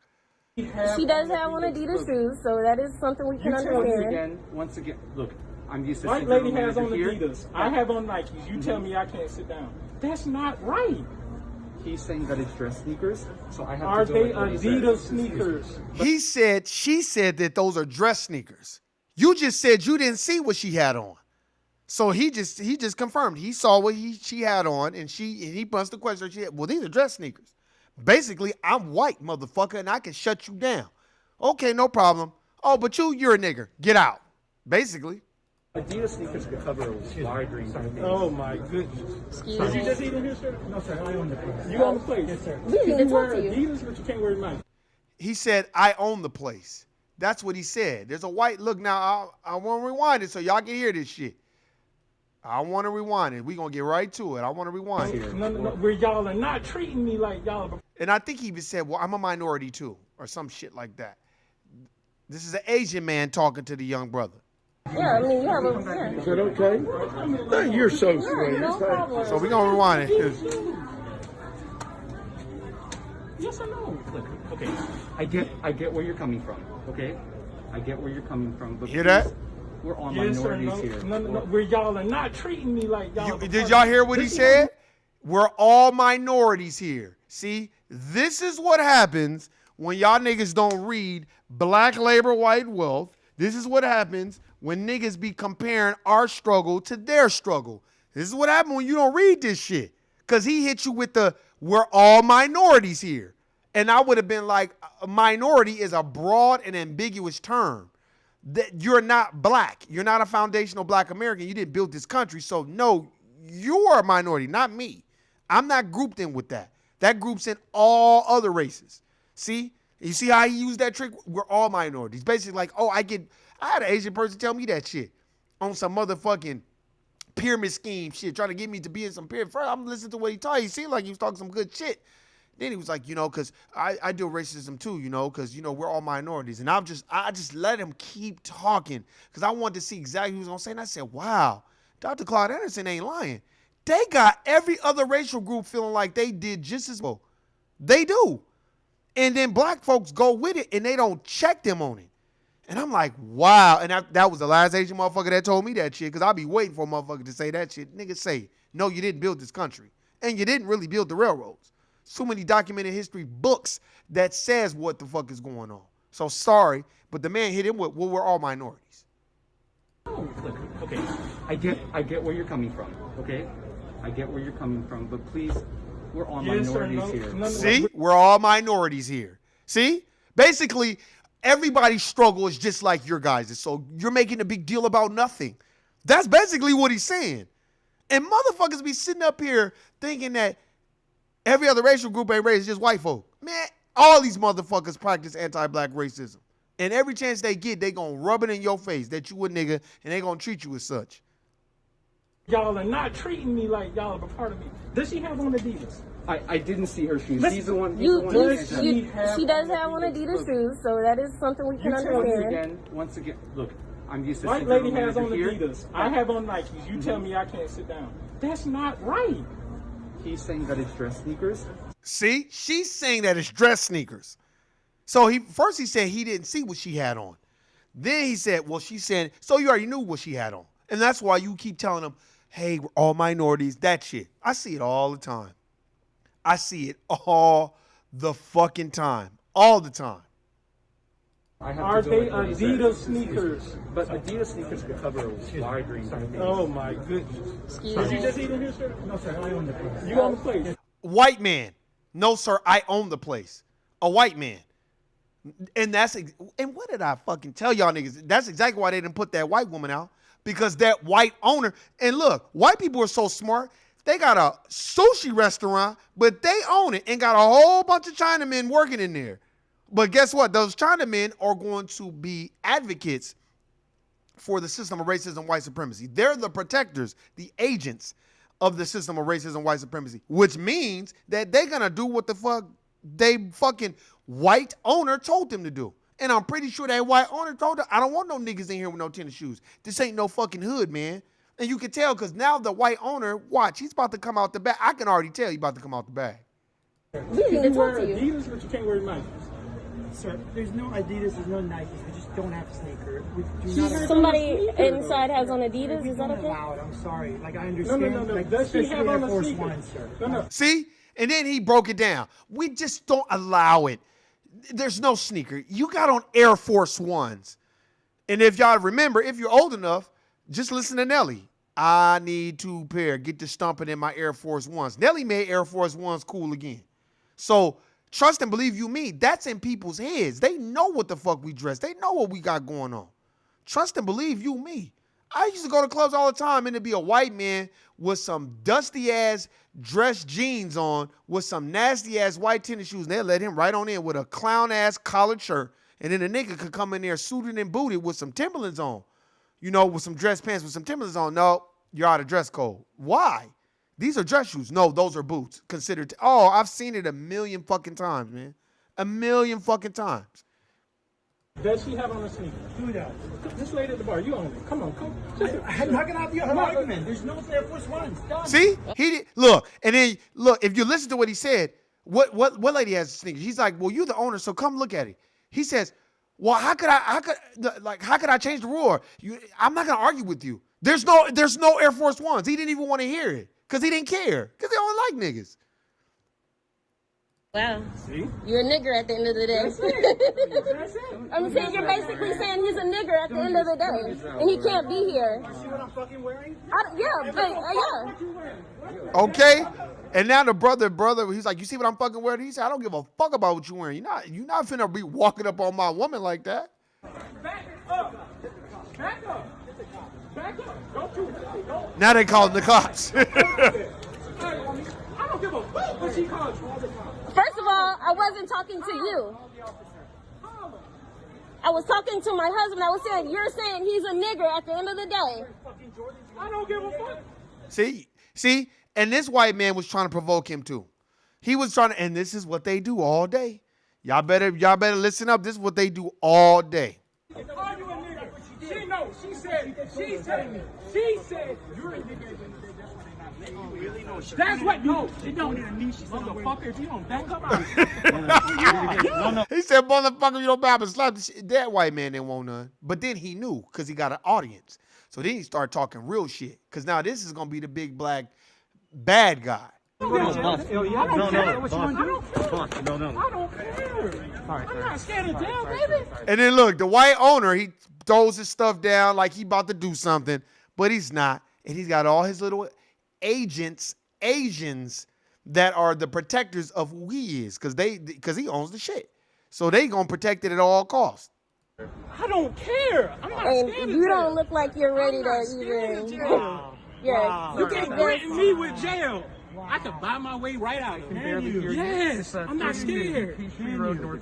she does have on Adidas shoes, so that is something we can Once understand. again, look, I'm used to White single lady has on manager here. Adidas. I have on Nikes. You tell me I can't sit down. That's not right. He's saying that it's dress sneakers, so I have Are to go they with what he said. Adidas sneakers? She said that those are dress sneakers. You just said you didn't see what she had on. So he just confirmed. He saw what she had on, and he punched the question. She had, well, these are dress sneakers. Basically, I'm white, motherfucker, and I can shut you down. Okay, no problem. Oh, but you're a nigger. Get out. Basically. Adidas sneakers could cover a wide range of things. Oh my goodness. Excuse Did you me. just eat in here, sir? No, sir. I own the place. You own the place? Yes, sir. We need You to wear talk to you. Adidas, but you can't wear Nike. He said, I own the place. That's what he said. There's a white look. Now, I want to rewind it so y'all can hear this shit. I want to rewind it. We're going to get right to it. I want to rewind it. No. Where y'all are not treating me like y'all are. And I think he even said, well, I'm a minority too, or some shit like that. This is an Asian man talking to the young brother. Yeah, I mean, you have a, yeah. Is that okay? You're so Yeah, no sweet. problem. So we're going to rewind it. Yes or no? Look, okay, I get where you're coming from, okay? I get where you're coming from, but Hear please, that? we're all Yes or minorities no? here. No. Where y'all are not treating me like y'all. Did y'all hear what he said? We're all minorities here. See, this is what happens when y'all niggas don't read Black Labor, White Wealth. This is what happens when niggas be comparing our struggle to their struggle. This is what happens when you don't read this shit. Because he hit you with the, we're all minorities here. And I would have been like, a minority is a broad and ambiguous term. That you're not black. You're not a foundational black American. You didn't build this country. So no, you are a minority, not me. I'm not grouped in with that. That groups in all other races. See? You see how he used that trick? We're all minorities. Basically like, oh, I had an Asian person tell me that shit on some motherfucking pyramid scheme shit, trying to get me to be in some pyramid. First, I'm listening to what he talked. He seemed like he was talking some good shit. Then he was like, you know, because I deal with racism too, you know, because, you know, we're all minorities. And I just let him keep talking because I wanted to see exactly what he was going to say. And I said, wow, Dr. Claude Anderson ain't lying. They got every other racial group feeling like they did just as well. They do. And then black folks go with it and they don't check them on it. And I'm like, wow. And that was the last Asian motherfucker that told me that shit because I'll be waiting for a motherfucker to say that shit. Niggas say, no, you didn't build this country. And you didn't really build the railroads. So many documented history books that says what the fuck is going on. So sorry, but the man hit him with, well, we're all minorities. Oh, look, okay, I get where you're coming from, okay? I get where you're coming from, but please, we're all minorities here. See, we're all minorities here. See, basically, everybody's struggle is just like your guys'. So you're making a big deal about nothing. That's basically what he's saying. And motherfuckers be sitting up here thinking that every other racial group ain't racist, just white folk. Man, all these motherfuckers practice anti-black racism. And every chance they get, they gonna rub it in your face that you a nigga and they gonna treat you as such. Y'all are not treating me like y'all are a part of me. Does she have on Adidas? I didn't see her shoes. Listen, He's the one. She does have on Adidas shoes, so that is something we can understand. Once again, look, I'm used to White lady has on here. Adidas. I have on Nikes. You tell me I can't sit down. That's not right. He's saying that it's dress sneakers. See, she's saying that it's dress sneakers. So he said he didn't see what she had on. Then he said, well, she said, so you already knew what she had on. And that's why you keep telling them, hey, we're all minorities, that shit. I see it all the time. I see it all the fucking time. All the time. Are they Adidas sneakers? But Adidas sneakers could cover a wide range of things. Oh my goodness. Excuse Did you me. just eat in here, sir? No, sir. I own the place. You own the place? White man. No, sir, I own the place. A white man. And what did I fucking tell y'all niggas? That's exactly why they didn't put that white woman out. Because that white owner, and look, white people are so smart. They got a sushi restaurant, but they own it and got a whole bunch of Chinamen working in there. But guess what? Those Chinamen are going to be advocates for the system of racism and white supremacy. They're the protectors, the agents of the system of racism and white supremacy, which means that they're going to do what the fuck they fucking white owner told them to do. And I'm pretty sure that white owner told her, I don't want no niggas in here with no tennis shoes. This ain't no fucking hood, man. And you can tell because now the white owner, watch, he's about to come out the bag. I can already tell he's about to come out the bag. We didn't even talk to you. Adidas, but you can't wear Nikes. Sir, there's no Adidas, there's no Nikes. We just don't have a sneaker. We do not Somebody inside has on Adidas. we Is that don't okay? allow it. I'm sorry. Like, I No, understand. no, no, no. Like, Does she especially have on Air a Force sneaker? One, sir. No, no. See? And then he broke it down. We just don't allow it. There's no sneaker. You got on Air Force Ones. And if y'all remember, if you're old enough, just listen to Nelly. I need 2 pair. Get to stomping in my Air Force Ones. Nelly made Air Force Ones cool again. So trust and believe you me, that's in people's heads. They know what the fuck we dress. They know what we got going on. Trust and believe you me. I used to go to clubs all the time and it'd be a white man with some dusty ass dress jeans on with some nasty ass white tennis shoes. And they'll let him right on in with a clown ass collared shirt. And then a nigga could come in there suited and booted with some Timberlands on. You know, with some dress pants with some Timberlands on. No, you're out of dress code. Why? These are dress shoes. No, those are boots. Considered. Oh, I've seen it a million fucking times, man. A million fucking times. Does she have on a sneaker? Who does? This lady at the bar, you own it. Come on, come. I'm not going to have the other argument. There's no Air Force Ones. Done. See? He did. Look, and then, look, if you listen to what he said, What lady has sneakers? He's like, well, you the owner, so come look at it. He says, well, how could I change the rule? I'm not gonna argue with you. There's no Air Force Ones. He didn't even want to hear it because he didn't care because they don't like niggas. Wow. See? You're a nigger at the end of the day. That's it. That's it. I'm saying you're basically saying he's a nigger at the end of the day, and he can't be here. See what I'm fucking wearing? Yeah. Okay. And now the brother, he's like, you see what I'm fucking wearing? He said, I don't give a fuck about what you wearing. You're not finna be walking up on my woman like that. Back up. Back up. Back up. Don't you. Don't. Now they calling the cops. I don't give a fuck what she calls you. First of all, I wasn't talking to you. I was talking to my husband. I was saying, you're saying he's a nigger at the end of the day. I don't give a fuck. See? And this white man was trying to provoke him too. He was trying to, and this is what they do all day. Y'all better listen up. This is what they do all day. Are you a nigger? She knows. She said, you're a nigger. Really? No, That's what, no, it don't need a niche, motherfucker. If you don't back up, He said, motherfucker, you don't buy a slap. That white man didn't want none. But then he knew because he got an audience. So then he started talking real shit. Because now this is going to be the big black bad guy. I don't care. I'm not scared of jail, baby. And then look, the white owner, he throws his stuff down like he about to do something, but he's not. And he's got all his little Asians that are the protectors of who he is, because he owns the shit. So they gonna protect it at all costs. I don't care. I'm not And scared of you jail. don't look like you're ready to scared of even. jail. Yeah, You can threaten me with jail. I can buy my way right out. Can you? Yes, I'm not scared.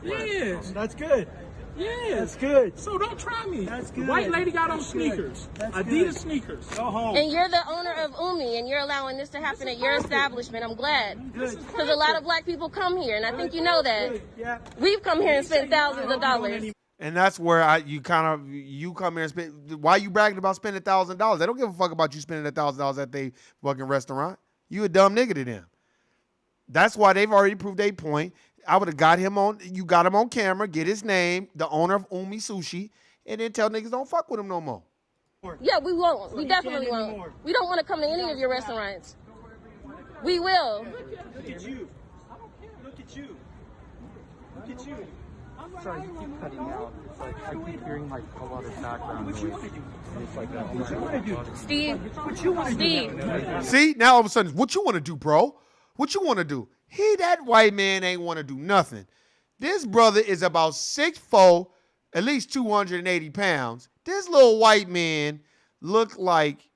Yes, That's good. yes. That's good. So don't try me. That's The good. white lady got on That's good. sneakers. That's Adidas good. sneakers. Go home. And you're the owner of Umi, and you're allowing this to happen at your establishment. I'm glad. Good. Because a lot of black people come here, and I think you know that. Good. Yeah. We've come here and spent thousands of dollars. And that's where you come here and spend. Why you bragging about spending $1,000? They don't give a fuck about you spending $1,000 at their fucking restaurant. You a dumb nigga to them. That's why they've already proved their point. I would have got him on. You got him on camera. Get his name, the owner of Umi Sushi, and then tell niggas don't fuck with him no more. Yeah, we won't. We definitely can't won't. anymore. We don't want to come to any of your restaurants. We will. Look at you. Look at you. Look at you. Sorry, you keep cutting out. It's like I keep hearing like a lot of background noise. It's like What you want to do? Steve. What you want to do? Steve. See, now all of a sudden, what you want to do, bro? What you want to do? That white man ain't want to do nothing. This brother is about 6'4", at least 280 pounds. This little white man look like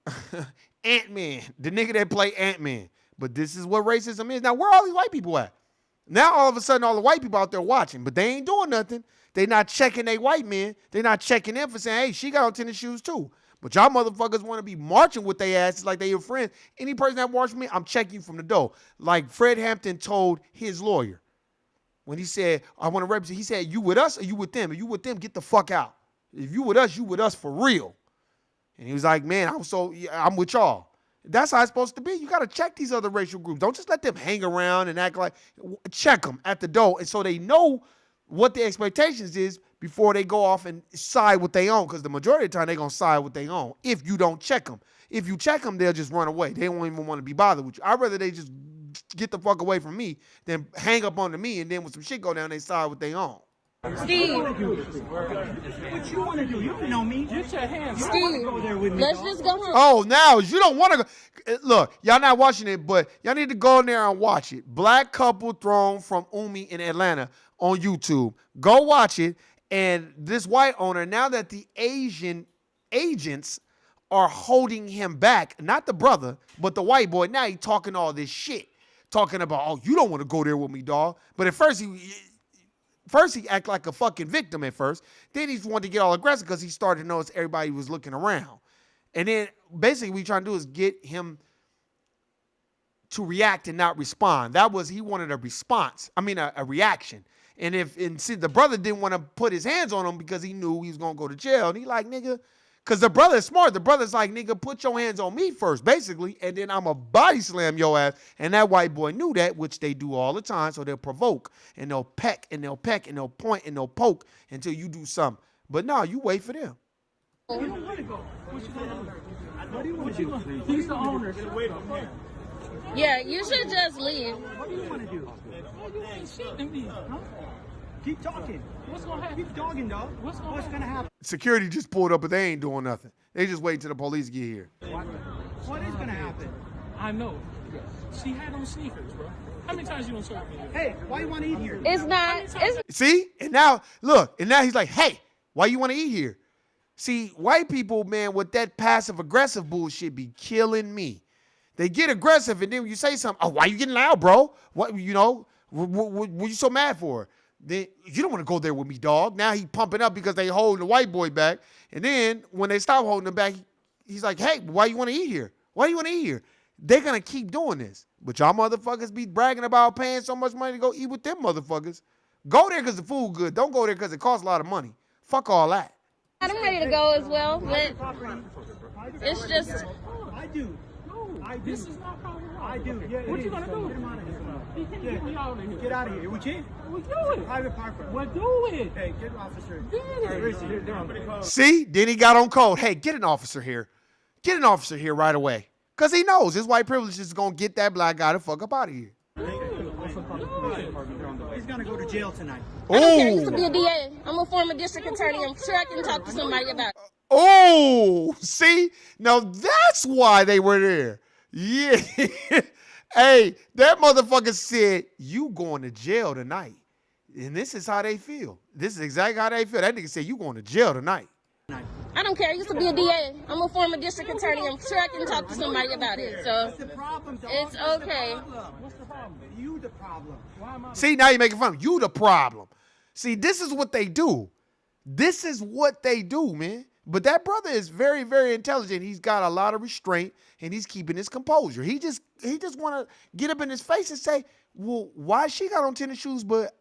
Ant-Man, the nigga that play Ant-Man. But this is what racism is. Now, where are all these white people at? Now, all of a sudden, all the white people out there watching, but they ain't doing nothing. They not checking they white men. They not checking them for saying, hey, she got on tennis shoes too. But y'all motherfuckers want to be marching with their asses like they your friends. Any person that marches with me, I'm checking you from the door. Like Fred Hampton told his lawyer when he said, I want to represent, he said, you with us or you with them? If you with them, get the fuck out. If you with us for real. And he was like, man, I'm with y'all. That's how it's supposed to be. You got to check these other racial groups. Don't just let them hang around and act like, check them at the door. And so they know what the expectations is before they go off and side with their own. Because the majority of the time, they're going to side with their own if you don't check them. If you check them, they'll just run away. They don't even want to be bothered with you. I'd rather they just get the fuck away from me than hang up onto me, and then when some shit go down, they side with their own. Steve. What you want to do? You don't know me. Get your hands off. Steve. Go there with me. Let's dog. just go home. Oh, now you don't want to go. Look, y'all not watching it, but y'all need to go in there and watch it. Black couple thrown from Umi in Atlanta on YouTube. Go watch it. And this white owner, now that the Asian agents are holding him back, not the brother, but the white boy, now he talking all this shit. Talking about, oh, you don't want to go there with me, dog. But at first he act like a fucking victim at first. Then he wanted to get all aggressive because he started to notice everybody was looking around. And then basically what he's trying to do is get him to react and not respond. He wanted a response. I mean, a reaction. And see, the brother didn't want to put his hands on him because he knew he was going to go to jail. And he like, nigga, Because the brother is smart. The brother's like, nigga, put your hands on me first, basically, and then I'm a body slam your ass. And that white boy knew that, which they do all the time. So they'll provoke, and they'll peck, and they'll peck, and they'll point, and they'll poke until you do something. But no, you wait for them. You don't want to go. What you gonna do? What do you want to do? He's the owner. So wait on him. Yeah, you should just leave. What do you want to do? You ain't shit to me, huh? Keep talking. What's gonna happen? Keep talking, dog. What's What's gonna happen? Security just pulled up, but they ain't doing nothing. They just waiting till the police get here. What is gonna happen? I know. She had on sneakers, bro. How many times you gonna serve me? Hey, why you want to eat here? It's not. It's See? And now, look, and now he's like, hey, why you want to eat here? See, white people, man, with that passive-aggressive bullshit be killing me. They get aggressive, and then when you say something, oh, why you getting loud, bro? What, you know, what you so mad for? Then you don't want to go there with me, dog. Now he pumping up because they holding the white boy back. And then when they stop holding him back, he's like, hey, why you want to eat here? Why do you want to eat here? They're going to keep doing this. But y'all motherfuckers be bragging about paying so much money to go eat with them motherfuckers. Go there because the food good. Don't go there because it costs a lot of money. Fuck all that. I'm ready to go as well, but it's just. I do. I do. This is not probably wrong. I do. Yeah, What you gonna do? Get him out of here. He can't get me out of here. Get out of here. We can't. We do it. Private parker. Well, do it. Hey, get an officer. Get it. See? Then he got on code. Hey, get an officer here. Get an officer here right away. Because he knows his white privilege is going to get that black guy the fuck up out of here. He's gonna go to jail tonight. I don't care. I used to Oh, be a DA. I'm a former district attorney. I'm sure I can talk to somebody about it. oh, see? Now that's why they were there. Yeah. Hey, that motherfucker said, you going to jail tonight. And this is how they feel. This is exactly how they feel. That nigga said, you going to jail tonight. I don't care. I used to be a DA. I'm a former district attorney. I'm sure I can talk to somebody about it. So What's the problem, dog? it's okay. What's the problem? You the problem. Why am I? See, now you're making fun of you the problem. See, this is what they do. This is what they do, man. But that brother is very, very intelligent. He's got a lot of restraint, and he's keeping his composure. He just want to get up in his face and say, well, why she got on tennis shoes, but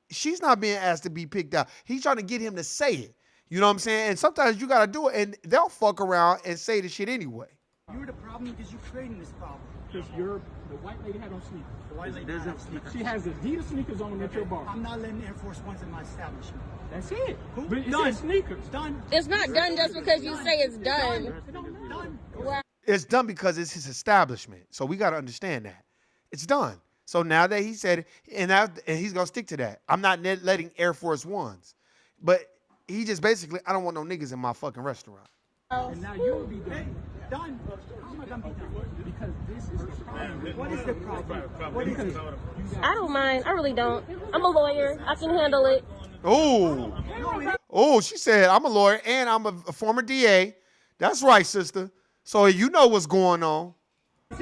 she's not being asked to be picked out. He's trying to get him to say it. You know what I'm saying? And sometimes you got to do it, and they'll fuck around and say the shit anyway. You're the problem because you're creating this problem. Because the white lady had on sneakers. The white lady doesn't have sneakers. She has Adidas sneakers on at your bar. I'm not letting Air Force Ones in my establishment. That's it. Cool. But it's Done. sneakers. Done. It's not done just because you say it's done. Done. Well, It's done because it's his establishment. So we got to understand that. It's done. So now that he said it, and he's going to stick to that. I'm not letting Air Force Ones. But he just basically, I don't want no niggas in my fucking restaurant. And now you'll be Hey, done. done. How am I gonna be done? Because this is the problem. What is the problem? What is it? I don't mind. I really don't. I'm a lawyer. I can handle it. Oh, she said, I'm a lawyer and I'm a former DA. That's right, sister. So you know what's going on. It is.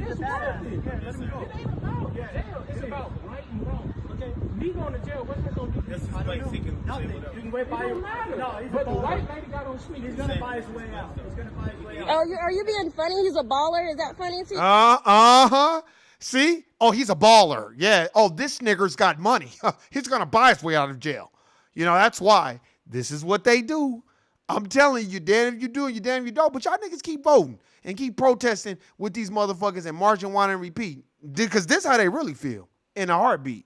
It's bad. Yeah, let him go. It ain't about jail. It's about right and wrong. Okay? Me going to jail, what's that going to do? I don't know. Nothing. You can wait by It your. don't matter. No, he's a But the baller. white lady got on sneakers. He's gonna buy his way out. He's gonna buy his way out. Oh, are you being funny? He's a baller. Is that funny too? Uh-huh. See? Oh, he's a baller. Yeah. Oh, this nigger's got money. He's going to buy his way out of jail. You know, that's why. This is what they do. I'm telling you, damn if you do, you damn if you don't. But y'all niggas keep voting and keep protesting with these motherfuckers and marching, whine, and repeat. Because this is how they really feel in a heartbeat.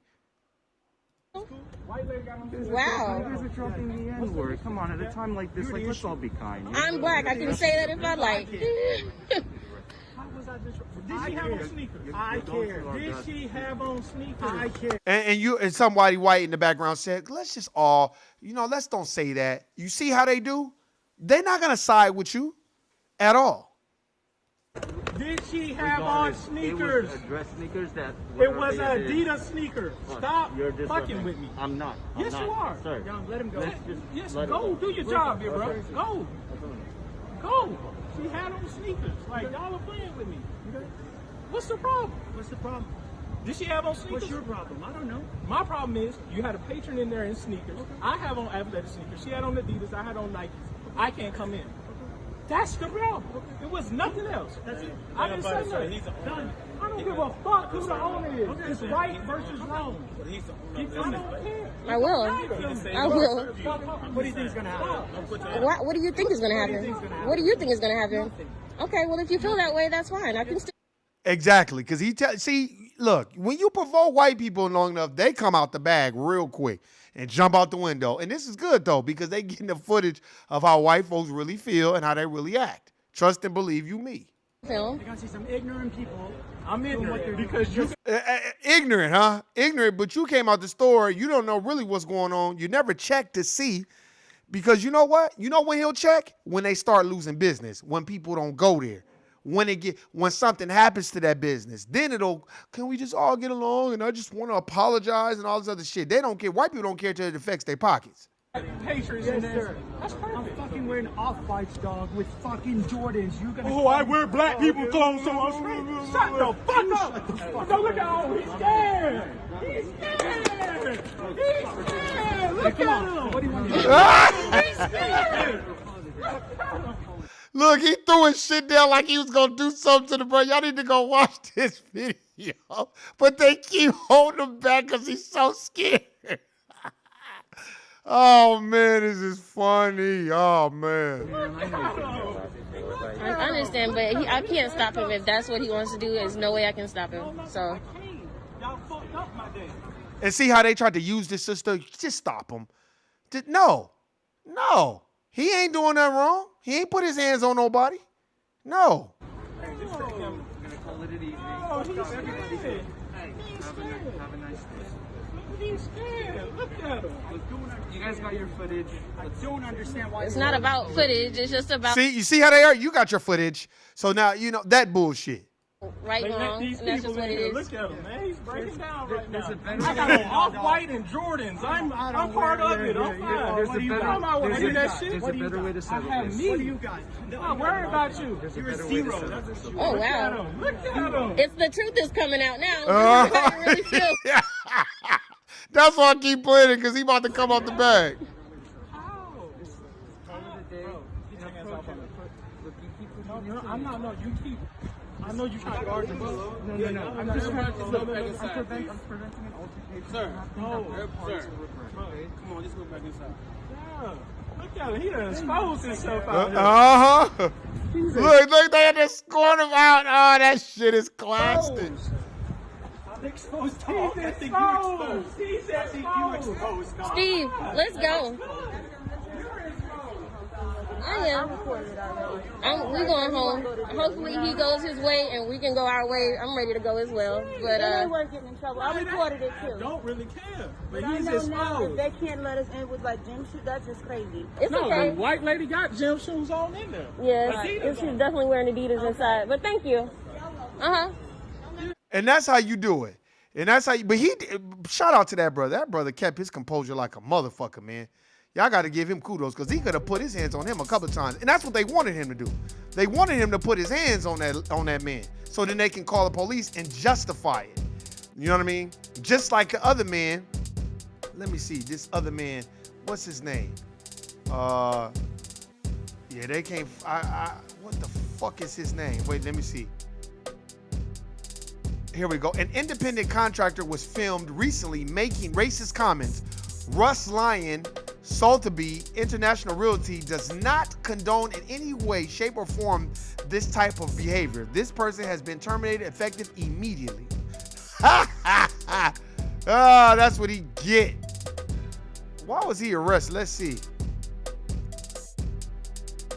White lady got on Wow. You guys are dropping the N-word. Come on, at a time like this, like, let's all be kind. I'm black. I can say that if I like. How was I just... Did she have on sneakers? I care. Did she have on sneakers? I care. And somebody white in the background said, let's just all, let's don't say that. You see how they do? They're not going to side with you at all. Did she have on sneakers? It was dress sneakers that... It was whatever they did. Adidas sneakers. Stop You're disrespecting. fucking with me. I'm not. Yes, you are. Sir. Young, let him go. Let's just Yes, let it go. Do your job here, bro. Go. Okay. Go. She had on sneakers. Like, y'all are playing with me. What's the problem? What's the problem? Did she have on sneakers? What's your problem? I don't know. My problem is you had a patron in there in sneakers. I have on athletic sneakers. She had on Adidas. I had on Nikes. I can't come in. That's the problem. It was nothing else. That's it. I didn't say nothing. I don't give a fuck who the owner is. It's right versus wrong. I don't care. I will. I will. What do you think is gonna happen? What do you think is gonna happen? What do you think is gonna happen? Okay, well, if you feel that way, that's fine. I can still. Exactly, because see, look, when you provoke white people long enough, they come out the bag real quick and jump out the window. And this is good, though, because they getting the footage of how white folks really feel and how they really act. Trust and believe you me. Film. You're gonna see some ignorant people. I'm ignorant because you. Ignorant, huh? Ignorant, but you came out the store. You don't know really what's going on. You never check to see. Because you know what? You know when he'll check? When they start losing business. When people don't go there. When something happens to that business. Then can we just all get along and I just want to apologize and all this other shit. They don't care. White people don't care till it affects their pockets. Patriots Yes, in there. sir. That's I'm perfect. fucking wearing off-whites, dog, with fucking Jordans. You're gonna. Oh, I wear black people clothes, so I'm straight. Shut the fuck up! Don't look at him. He's scared. He's scared. He's scared. Look at him. What do you want to do? He's scared. Look, he threw his shit down like he was going to do something to the bro. Y'all need to go watch this video. But they keep holding him back because he's so scared. Oh, man, this is funny. Oh, man. I understand, but I can't stop him if that's what he wants to do. There's no way I can stop him. So. Y'all fucked up my day. And see how they tried to use this sister? Just stop him. No. He ain't doing nothing wrong. He ain't put his hands on nobody. No. I'm gonna call it an evening. Oh, he's scared. Have a nice day. He's scared. Look at him. You guys got your footage. I don't understand why. It's not about footage. It's just about You see how they are? You got your footage. So now, you know, that bullshit. right They and let wrong, these and that's people just what in it here. is. Look at him, man. He's breaking down right now. There's a better I got way- on off-white and Jordans. I'm part of it. I'm fine. There's What a do you better- got? I'm not there's worried a- that shit. There's a better way to I settle have this. me. What do you got? I'm worried about you. There's a You're a better way to zero. settle That's this. what you Oh Look at wow! him. Look at him. It's the truth is coming out now. This is how you really feel. That's why I keep playing it, because he about to come out the bag. I'm not. No, you keep. I know you trying to guard your brother. No. I'm just trying to look. I'm preventing an altercation. Sir. No. Sir. Come on, just go back inside. Yeah. Look at him. He done exposed himself out here. Uh-huh. Look, they had to scorn him out. Oh, that shit is classic. I'm exposed. He's I think you exposed. exposed. He's I think you exposed. exposed. No. Steve, let's go. I am. We going home. Hopefully he goes his way and we can go our way. I'm ready to go as well. But They weren't getting in trouble. I reported it I too. don't really care. But But I he's know now that exposed. they can't let us in with like gym shoes. That's just crazy. it's No, okay. the white lady got gym shoes on in there. Yes, Adidas she's on. definitely wearing Adidas inside. But thank you. And that's how you do it. And that's how you, but shout out to that brother. That brother kept his composure like a motherfucker, man. Y'all got to give him kudos because he could have put his hands on him a couple of times. And that's what they wanted him to do. They wanted him to put his hands on that man so then they can call the police and justify it. You know what I mean? Just like the other man. Let me see. This other man, what's his name? Yeah, they can't. What the fuck is his name? Wait, let me see. Here we go. An independent contractor was filmed recently making racist comments. Russ Lyon, Sotheby International Realty, does not condone in any way, shape, or form this type of behavior. This person has been terminated effective immediately. That's what he get. Why was he arrested? Let's see.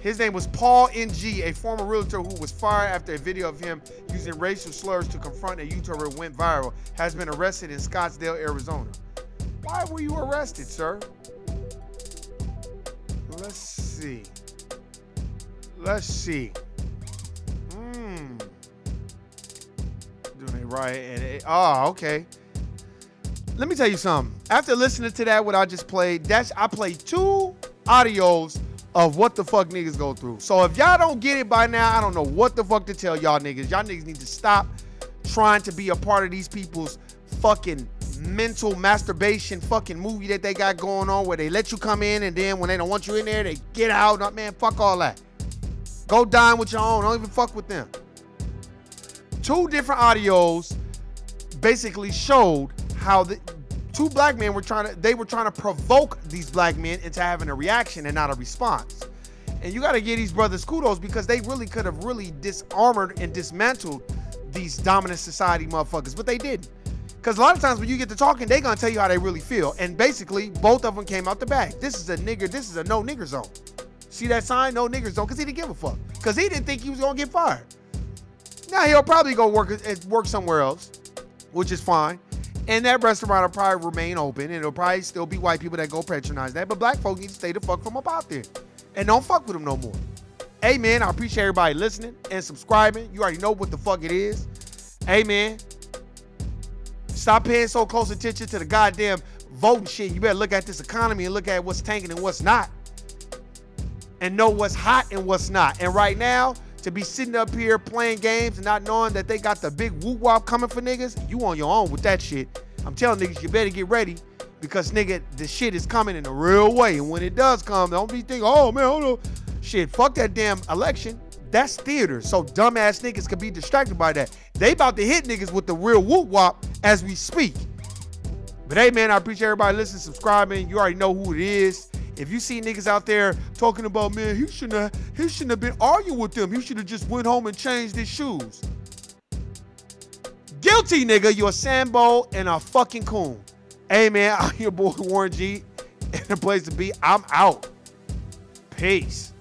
His name was Paul N.G., a former realtor who was fired after a video of him using racial slurs to confront a YouTuber went viral, has been arrested in Scottsdale, Arizona. Why were you arrested, sir? Let's see. Doing it right. Okay. Let me tell you something. After listening to that, what I just played, I played 2 audios of what the fuck niggas go through. So if y'all don't get it by now, I don't know what the fuck to tell y'all niggas. Y'all niggas need to stop trying to be a part of these people's fucking mental masturbation fucking movie that they got going on where they let you come in and then when they don't want you in there, they get out. Man, fuck all that. Go dine with your own. Don't even fuck with them. 2 different audios basically showed how the 2 black men were trying to provoke these black men into having a reaction and not a response. And you got to give these brothers kudos because they really could have really disarmored and dismantled these dominant society motherfuckers, but they didn't. Because a lot of times when you get to talking, they gonna tell you how they really feel. And basically, both of them came out the bag. This is a no nigger zone. See that sign? No nigger zone, because he didn't give a fuck. Because he didn't think he was gonna get fired. Now he'll probably go work somewhere else, which is fine. And that restaurant will probably remain open, and it'll probably still be white people that go patronize that. But black folk need to stay the fuck from up out there. And don't fuck with them no more. Hey man, I appreciate everybody listening and subscribing. You already know what the fuck it is. Hey man, stop paying so close attention to the goddamn voting shit. You better look at this economy and look at what's tanking and what's not. And know what's hot and what's not. And right now, to be sitting up here playing games and not knowing that they got the big woo-wop coming for niggas, you on your own with that shit. I'm telling niggas, you better get ready because nigga, the shit is coming in a real way. And when it does come, don't be thinking, oh man, hold on. Shit, fuck that damn election. That's theater. So dumbass niggas can be distracted by that. They about to hit niggas with the real whoop-wop as we speak. But hey man, I appreciate everybody listening, subscribing. You already know who it is. If you see niggas out there talking about, man, he shouldn't have been arguing with them. He should have just went home and changed his shoes. Guilty, nigga. You're a Sambo and a fucking coon. Hey, man, I'm your boy Warren G. And the place to be, I'm out. Peace.